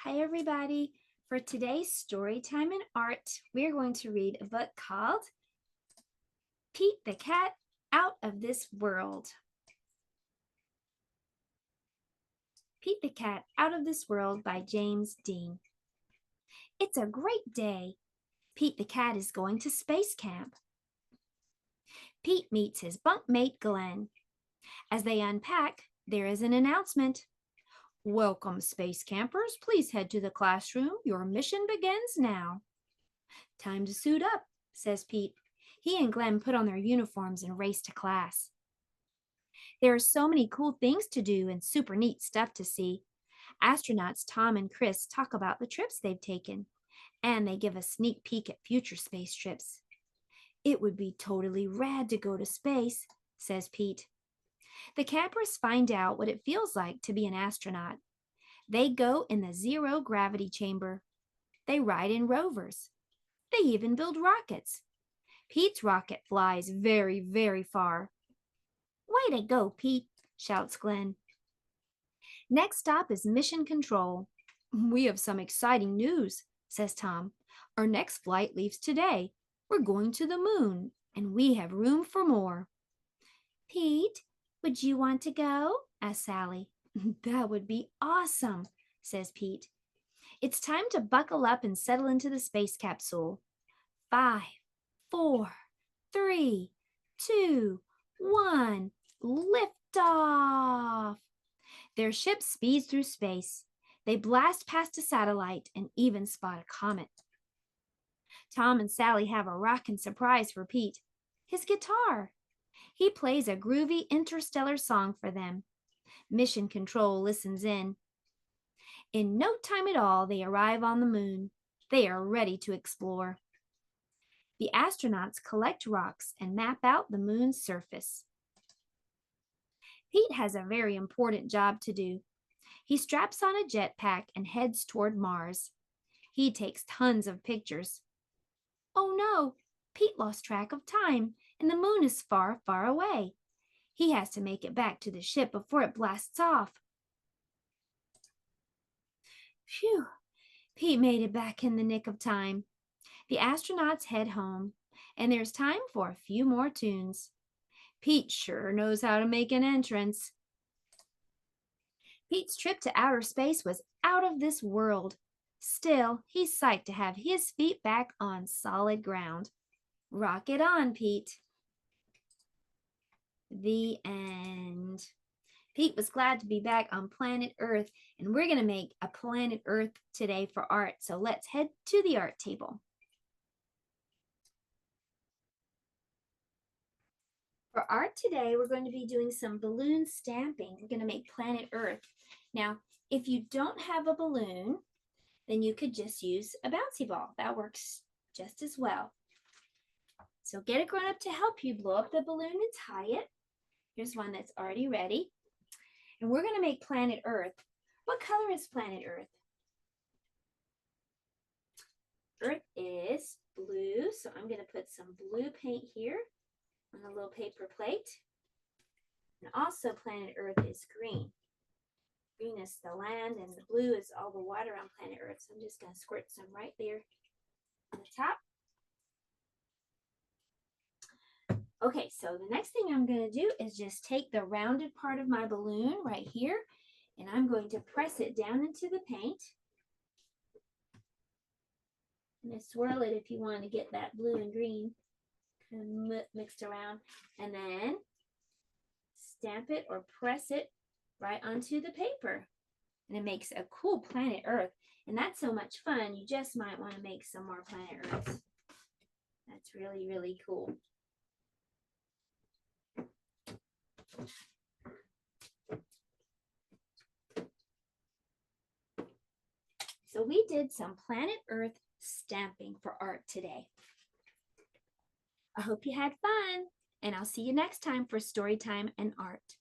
Hi, everybody. For today's story time in art, we're going to read a book called Pete the Cat Out of This World. Pete the Cat Out of This World by James Dean. It's a great day. Pete the Cat is going to space camp. Pete meets his bunkmate Glenn. As they unpack, there is an announcement. Welcome, space campers. Please head to the classroom. Your mission begins now. Time to suit up, says Pete. He and Glenn put on their uniforms and race to class. There are so many cool things to do and super neat stuff to see. Astronauts Tom and Chris talk about the trips they've taken, and they give a sneak peek at future space trips. It would be totally rad to go to space, says Pete. The campers find out what it feels like to be an astronaut. They go in the zero-gravity chamber. They ride in rovers. They even build rockets. Pete's rocket flies very, very far. Way to go, Pete, shouts Glenn. Next stop is Mission Control. We have some exciting news, says Tom. Our next flight leaves today. We're going to the moon, and we have room for more. Pete, would you want to go? Asks Sally. That would be awesome, says Pete. It's time to buckle up and settle into the space capsule. 5, 4, 3, 2, 1, lift off! Their ship speeds through space. They blast past a satellite and even spot a comet. Tom and Sally have a rockin' surprise for Pete. His guitar. He plays a groovy interstellar song for them. Mission Control listens in. In no time at all, they arrive on the moon. They are ready to explore. The astronauts collect rocks and map out the moon's surface. Pete has a very important job to do. He straps on a jetpack and heads toward Mars. He takes tons of pictures. Oh no, Pete lost track of time and the moon is far, far away. He has to make it back to the ship before it blasts off. Phew, Pete made it back in the nick of time. The astronauts head home, and there's time for a few more tunes. Pete sure knows how to make an entrance. Pete's trip to outer space was out of this world. Still, he's psyched to have his feet back on solid ground. Rock it on, Pete. The end. Pete was glad to be back on planet Earth, and we're going to make a planet Earth today for art. So let's head to the art table. For art today, we're going to be doing some balloon stamping. We're going to make planet Earth. Now, if you don't have a balloon, then you could just use a bouncy ball. That works just as well. So get a grown-up to help you blow up the balloon and tie it. Here's one that's already ready. And we're going to make planet Earth. What color is planet Earth? Earth is blue, so I'm going to put some blue paint here on a little paper plate. And also planet Earth is green. Green is the land and the blue is all the water on planet Earth. So I'm just going to squirt some right there on the top. Okay, so the next thing I'm going to do is just take the rounded part of my balloon right here, and I'm going to press it down into the paint. And swirl it if you want to get that blue and green kind of mixed around, and then stamp it or press it right onto the paper. And it makes a cool planet Earth. And that's so much fun, you just might want to make some more planet Earths. That's really, really cool. So we did some planet Earth stamping for art today. I hope you had fun, and I'll see you next time for story time and art.